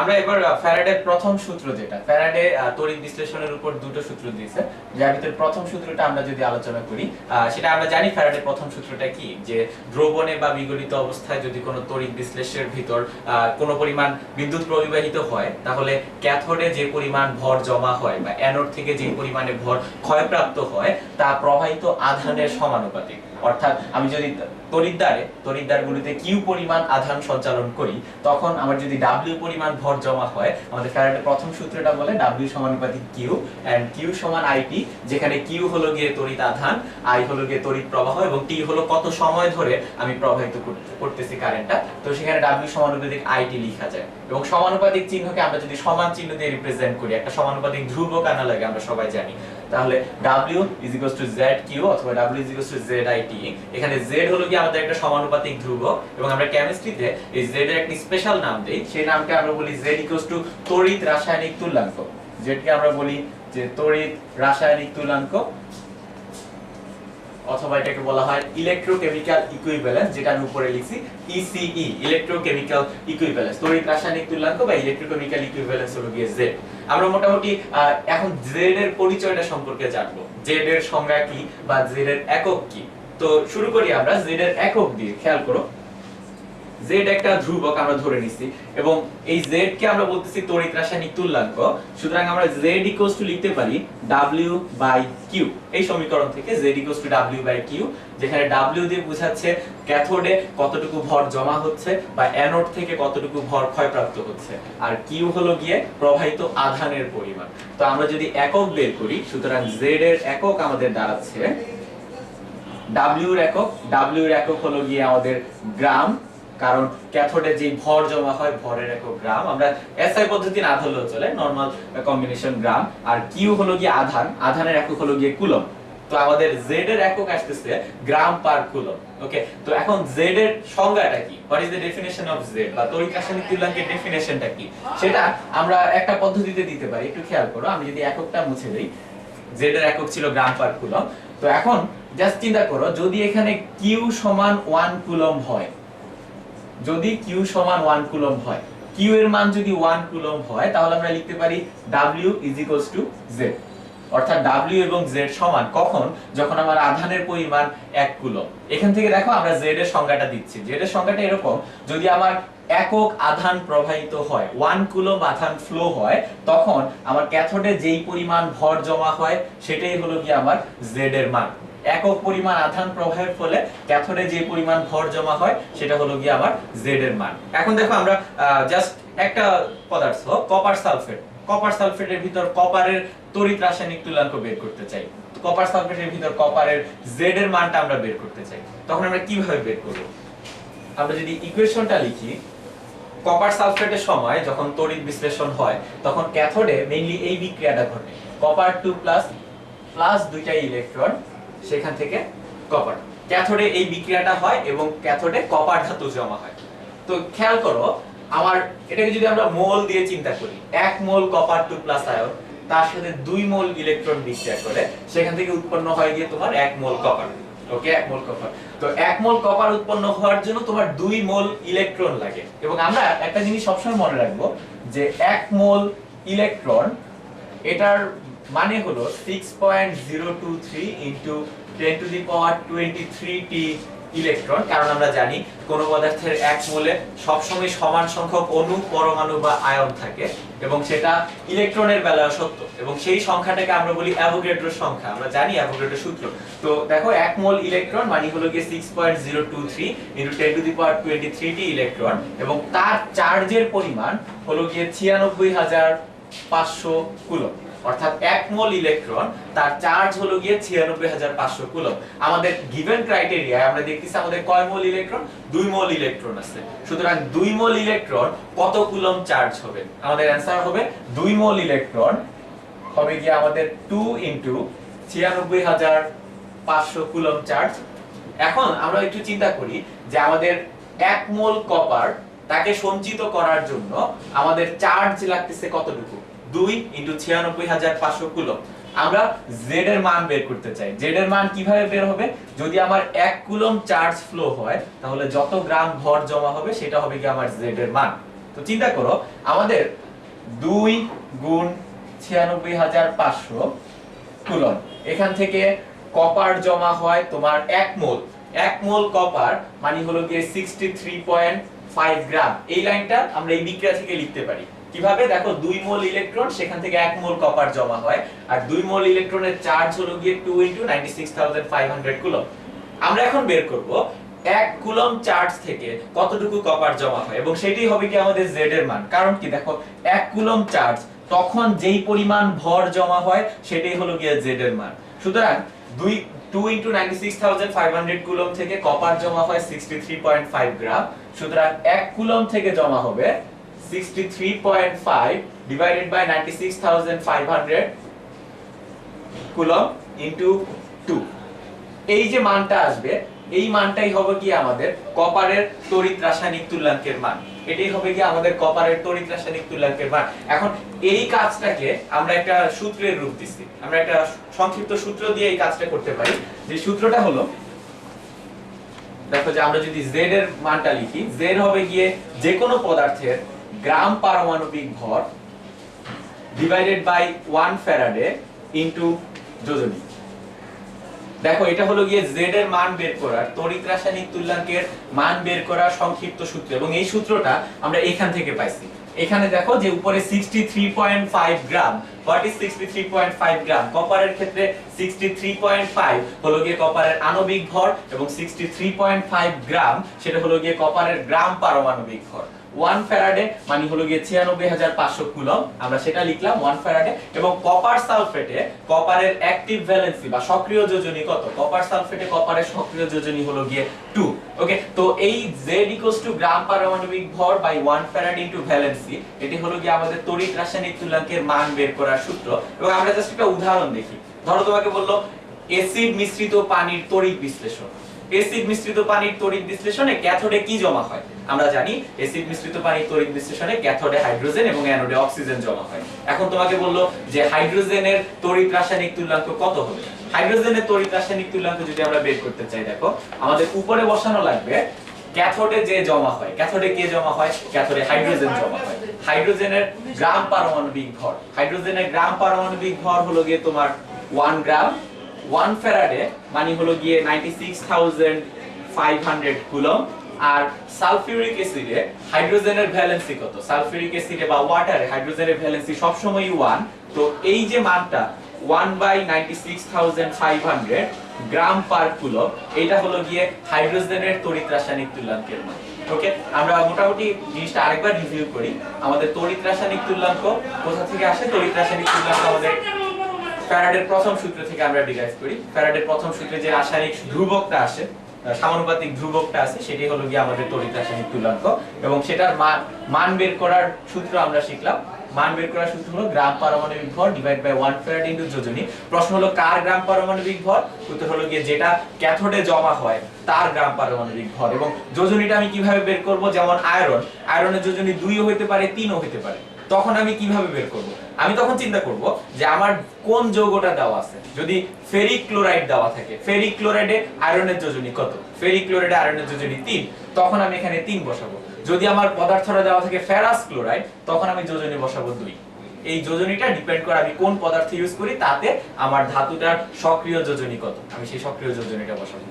আমরা এবার ফ্যারাডের প্রথম সূত্র, যেটা ফ্যারাডে তড়িৎ বিশ্লেষণের উপর দুটো সূত্র দিয়েছে, যার ভিতরে প্রথম সূত্রটা আমরা যদি আলোচনা করি, সেটা আমরা জানি ফ্যারাডের প্রথম সূত্রটা কি, যে দ্রবণে বা বিগলিত অবস্থায় যদি কোনো তড়িৎ বিশ্লেষের ভিতর কোনো পরিমাণ বিদ্যুৎ প্রবাহিত হয়, তাহলে ক্যাথোডে যে পরিমাণ ভর জমা হয় বা অ্যানোড থেকে যে পরিমাণে ভর ক্ষয়প্রাপ্ত হয় তা প্রবাহিত আধানের সমানুপাতিক। অর্থাৎ আমি যদি তড়িৎদ্বারগুলিতে কিউ পরিমাণ আধান সঞ্চালন করি, তখন আমার যদি ডাব্লিউ পরিমাণ ভর জমা হয়, আমাদের ফ্যারাডের প্রথম সূত্রটা বলে ডাব্লিউ সমানুপাতিক কিউ এন্ড কিউ সমান আইটি, যেখানে কিউ হলো গিয়ে তড়িৎ আধান, আই হলো গিয়ে তড়িৎ প্রবাহ এবং টি হলো কত সময় ধরে আমি প্রবাহিত করতেছি কারেন্টটা। তো সেখানে ডাব্লিউ সমানুপাতিক আইটি লেখা যায় এবং সমানুপাতিক চিহ্নকে আমরা যদি সমান চিহ্ন দিয়ে রিপ্রেজেন্ট করি, একটা সমানুপাতিক ধ্রুবক আনা লাগে, আমরা সবাই জানি। তাহলে W ZQ অথবা W ZIT, এখানে Z হলো কি আমাদের একটা সমানুপাতিক ধ্রুবক এবং আমরা কেমিস্ট্রিতে এই Z এর একটা স্পেশাল নাম দেই, সেই নামকে আমরা বলি Z তড়িৎ রাসায়নিক তুল্যাঙ্ক। Z কে আমরা বলি যে তড়িৎ রাসায়নিক তুল্যাঙ্ক, অথবা এটাকে বলা হয় ইলেকট্রোকেমিক্যাল ইকুইভ্যালেন্স, যেটা আমি উপরে লিখছি ECE, ইলেকট্রোকেমিক্যাল ইকুইভ্যালেন্স। তড়িৎ রাসায়নিক তুল্যাঙ্ক বা ইলেকট্রোকেমিক্যাল ইকুইভ্যালেন্স হলো গিয়ে Z। আমরা মোটামুটি এখন Z এর পরিচয়টা সম্পর্কে জানবো, Z এর সংজ্ঞা কি বা Z এর একক কি। তো শুরু করি আমরা Z এর একক দিয়ে। খেয়াল করো, Z একটা ধ্রুবক আমরা ধরে নিছি এবং এই Z কে আমরা বলতেছি তড়িৎ রাসায়নিক তুল্যাঙ্ক। সুতরাং আমরা Z লিখতে পারি W/Q, এই সমীকরণ থেকে Z W/Q, যেখানে W দিয়ে বোঝাচ্ছে ক্যাথোডে কতটুকু ভর জমা হচ্ছে বা অ্যানোড থেকে কতটুকু ভর ক্ষয়প্রাপ্ত হচ্ছে, আর Q হলো গিয়ে প্রবাহিত আধানের পরিমাণ। তো আমরা যদি একক বের করি, সুতরাং Z এর একক আমাদের দাঁড়াচ্ছে W এর একক হলো গিয়ে আমাদের গ্রাম, কারণ ক্যাথোডে যে ভর জমা হয় ভরের একক গ্রাম। আমরা এসআই পদ্ধতি না ধরলেও চলে, নরমাল কম্বিনেশন গ্রাম। আর কিউ হলো গিয়ে আধানের একক হলো গিয়ে কুলম। তো আমাদের জেড এর একক আসতেছে গ্রাম পার কুলম। ওকে, তো এখন জেড এর সংজ্ঞাটা কি, what is the definition of Z, বা তড়িৎ রাসায়নিক তুল্যাঙ্কের ডেফিনিশনটা কি, সেটা আমরা একটা পদ্ধতিতে দিতে পারি। একটু খেয়াল করো, আমি যদি এককটা মুছে দেই, জেড এর একক ছিল গ্রাম পার কুলম। তো এখন জাস্ট চিন্তা করো, যদি এখানে কিউ সমান 1 কুলম হয়, যদি Q সমান 1 কুলম হয়, Q এর মান যদি 1 কুলম হয়, তাহলে আমরা লিখতে পারি W Z, অর্থাৎ W এবং Z সমান কখন, যখন আমার আধানের পরিমাণ 1 কুলম। এখান থেকে দেখো আমরা Z এর সংজ্ঞাটা দিচ্ছি। Z এর সংজ্ঞাটা এরকম, যদি আমার একক আধান প্রবাহিত হয়, 1 কুলম আধান ফ্লো হয়, তখন আমার ক্যাথোডে যেই পরিমাণ ভর জমা হয় সেটাই হলো কি আমার Z এর মান। একক পরিমাণ আধান প্রবাহের ফলে ক্যাথোডে যে পরিমাণ ভর জমা হয় সেটা হলো গিয়ে আমার Z এর মান। এখন দেখো আমরা জাস্ট একটা পদার্থ কপার সালফেটের ভিতর কপারের তড়িৎ রাসায়নিক তুল্যাঙ্ক বের করতে চাই। তো কপার সালফেটের ভিতর কপারের Z এর মানটা আমরা বের করতে চাই, তখন আমরা কিভাবে বের করব? আমরা যদি ইকুয়েশনটা লিখি, কপার সালফেটের সময় যখন তড়িৎ বিশ্লেষণ হয়, তখন ক্যাথোডে মেইনলি এই বিক্রিয়াটা ঘটে, কপার 2 প্লাস দুইটা ইলেকট্রন, সেখান থেকে কপার, ক্যাথোডে এই বিক্রিয়াটা হয় এবং ক্যাথোডে কপার ধাতু জমা হয়। তো খেয়াল করো, আমার এটাকে যদি আমরা মোল দিয়ে চিন্তা করি, 1 মোল কপার 2 আয়ন তার সাথে 2 মোল ইলেকট্রন বিক্রিয়া করে, সেখান থেকে উৎপন্ন হয় গিয়ে তোমার 1 মোল কপার। ওকে, 1 মোল কপার। তো 1 মোল কপার উৎপন্ন হওয়ার জন্য তোমার 2 মোল ইলেকট্রন লাগে। এবং আমরা একটা জিনিস সবসময় মনে রাখবো যে 1 মোল ইলেকট্রন, এটার মানে হলো 6.023 into 10 to the power 23 T electron. কারণ আমরা জানি কোন পদার্থের 1 মোলে সবসময় সমান সংখ্যক অণু, পরমাণু বা আয়ন থাকে, এবং সেটা ইলেকট্রনের বেলায় সত্য, এবং সেই সংখ্যাটাকে আমরা বলি অ্যাভোগাড্রোর সংখ্যা। আমরা জানি অ্যাভোগাড্রোর সূত্র। তো দেখো 1 মোল ইলেকট্রন মানে হলো গিয়ে 6.023 into 10 to the power 23 T electron, এবং তার চার্জের পরিমাণ হলো গিয়ে 96,500 কুলম। অর্থাৎ 1 মোল ইলেকট্রন তার চার্জ হলো গিয়ে 96,500 কুলম। আমাদের গিভেন ক্রাইটেরিয়ায় আমরা দেখতেছি আমাদের কয় মোল ইলেকট্রন, 2 মোল ইলেকট্রন আছে। সুতরাং 2 মোল ইলেকট্রন কত কুলম চার্জ হবে? আমাদের অ্যানসার হবে 2 মোল ইলেকট্রন হবে গিয়ে আমাদের 2 ইনটু 96,500 কুলম চার্জ। এখন আমরা একটু চিন্তা করি যে আমাদের 1 মোল কপার তাকে সঞ্চিত করার জন্য আমাদের চার্জ লাগতেছে কতটুকু? 2 ইনটু 96,500 কুলম। আমরা Z এর মান বের করতে চাই। Z এর মান কিভাবে বের হবে? যদি আমার 1 কুলম চার্জ ফ্লো হয়, তাহলে যত গ্রাম ভর জমা হবে সেটা হবে কি আমার Z এর মান। তো চিন্তা করো আমাদের 2 গুণ 96,500 কুলম, এখান থেকে কপার জমা হয় তোমার 1 মোল কপার মানে হলো গিয়ে 63.5 গ্রাম। এই লাইনটা আমরা এই বিক্রিয়া থেকে লিখতে পারি কিভাবে, দেখো 2 মোল ইলেকট্রন, সেখান থেকে 1 মোল কপার জমা হয়, আর 2 মোল ইলেকট্রনের চার্জ হলো গিয়ে 2 × 96,500 কুলম। আমরা এখন বের করব 1 কুলম চার্জ থেকে কতটুকু কপার জমা হয়, এবং সেটাই হবে কি আমাদের z এর মান। কারণ কি, দেখো 1 কুলম চার্জ তখন যেই পরিমাণ ভর জমা হয় সেটাই হলো গিয়ে z এর মান। সুতরাং 2 × 96,500 কুলম থেকে কপার জমা হয় 63.5 গ্রাম। সুতরাং 1 কুলম থেকে জমা হবে 63.5 ডিভাইডেড বাই 96,500 কুলম ইনটু 2। এই যে মানটা আসবে, এই মানটাই হবে কি আমাদের কপারের তড়িৎ রাসায়নিক তুল্যাঙ্কের মান। এটাই হবে কি আমাদের কপারের তড়িৎ রাসায়নিক তুল্যাঙ্কের মান। এখন এই কাজটাকে আমরা একটা সূত্রের রূপ দিচ্ছি, আমরা একটা সংক্ষিপ্ত সূত্র দিয়ে এই কাজটা করতে পারি। যে সূত্রটা হলো, দেখো যে আমরা যদি z এর মানটা লিখি, z হবে গিয়ে যে কোনো পদার্থের গ্রাম পারমাণবিক ভর ডিভাইডেড বাই 1 ফ্যারাডে ইনটু যোজনী। দেখো এটা হলো গিয়ে z এর মান বের করার, তড়িৎ রাসায়নিক তুল্যাঙ্কের মান বের করার সংক্ষিপ্ত সূত্র, এবং এই সূত্রটা আমরা এখান থেকে পাইছি। এখানে দেখো যে উপরে 63.5 গ্রাম, হোয়াট ইজ 63.5 গ্রাম? কপারের ক্ষেত্রে 63.5 হলো গিয়ে কপারের আণবিক ভর, এবং 63.5 গ্রাম সেটা হলো গিয়ে কপারের গ্রাম পারমাণবিক ভর। 1 ফ্যারাডে মানে হলো গিয়ে 96,500 কুলম, আমরা সেটা লিখলাম 1 ফ্যারাডে। এবং কপার সালফেটে কপারের অ্যাক্টিভ ভ্যালেন্সি বা সক্রিয় যোজনী কত? কপার সালফেটে কপারের সক্রিয় যোজনী হলো গিয়ে 2। ওকে, তো এই z গ্রাম পারমাণবিক ভর বাই 1 ফ্যারাড ইনটু ভ্যালেন্সি, এটি হলো গিয়ে আমাদের তড়িৎ রাসায়নিক তুল্যাঙ্কের মান বের করার সূত্র। এবং আমরা জাস্ট একটা উদাহরণ দেখি। ধরো তোমাকে বললো অ্যাসিড মিশ্রিত পানির তড়িৎ বিশ্লেষণ। অ্যাসিড মিশ্রিত পানির তড়িৎ বিশ্লেষণে ক্যাথোডে কি জমা হয়? আমরা জানি অ্যাসিড মিশ্রিত পানির তড়িৎ বিশ্লেষণে ক্যাথোডে হাইড্রোজেন এবং অ্যানোডে অক্সিজেন জমা হয়। এখন তোমাকে বললো যে হাইড্রোজেনের তড়িৎ রাসায়নিক তুল্যাঙ্ক কত হবে? হাইড্রোজেনের তড়িৎ রাসায়নিক তুল্যাঙ্ক যদি আমরা বের করতে চাই, দেখো আমাদের উপরে বসানো লাগবে ক্যাথোডে যে জমা হয়। ক্যাথোডে কে জমা হয়? ক্যাথোডে হাইড্রোজেন জমা হয়। হাইড্রোজেনের গ্রাম পারমাণবিক ভর, হাইড্রোজেনের গ্রাম পারমাণবিক ভর হলো গিয়ে তোমার 1 গ্রাম। 1 ফ্যারাডে মানে হলো গিয়ে 96,500 কুলম। আর সালফিউরিক অ্যাসিডে হাইড্রোজেনের ভ্যালেন্সি কত? সালফিউরিক অ্যাসিডে বা ওয়াটারে হাইড্রোজেনের ভ্যালেন্সি সবসময়ই 1। তো এই যে মানটা 1/96,500 গ্রাম পার কুলম, এটা হলো গিয়ে হাইড্রোজেনের তড়িৎ রাসায়নিক তুল্যাঙ্কের মান। ওকে, আমরা মোটামুটি জিনিসটা আরেকবার রিভিউ করি। আমাদের তড়িৎ রাসায়নিক তুল্যাঙ্ক কোথা থেকে আসে? তড়িৎ রাসায়নিক তুল্যাঙ্ক আমাদের ফ্যারাডের প্রথম সূত্র থেকে আমরা ডিরাইভ করি। ফ্যারাডের প্রথম সূত্রে যে রাসায়নিক ধ্রুবকটা আসে, সমানুপাতিক ধ্রুবকটা আছে, সেটাই হলো গিয়ে আমাদের তড়িৎ রাসায়নিক তুল্যাঙ্ক। এবং সেটার মান বের করার সূত্র আমরা শিখলাম। মান বের করার সূত্র হলো গ্রাম পারমাণবিক ভর ডিভাইড বাই 1 ফ্যারাড ইনটু যোজনী। প্রশ্ন হলো কার গ্রাম পারমাণবিক ভর? উত্তর হলো গিয়ে যেটা ক্যাথোডে জমা হয় তার গ্রাম পারমাণবিক ভর। এবং যোজনীটা আমি কিভাবে বের করব? যেমন আয়রনের যোজনী 2 ও হতে পারে, 3 ও হতে পারে। তখন আমি কিভাবে বের করব? আমি তখন চিন্তা করব যে আমার কোন যৌগটা দেওয়া আছে। যদি ফেরিক ক্লোরাইড দেওয়া থাকে, ফেরিক ক্লোরাইডে আয়রনের যোজনী কত? ফেরিক ক্লোরাইডে আয়রনের যোজনী 3, তখন আমি এখানে 3 বসাবো। যদি আমার পদার্থটা দেওয়া থাকে ফেরাস ক্লোরাইড, তখন আমি যোজনী বসাবো 2। এই যোজনীটা ডিপেন্ড করে আমি কোন পদার্থ ইউজ করি, তাতে আমার ধাতুটার সক্রিয় যোজনী কত, আমি সেই সক্রিয় যোজনীটা বসাবো।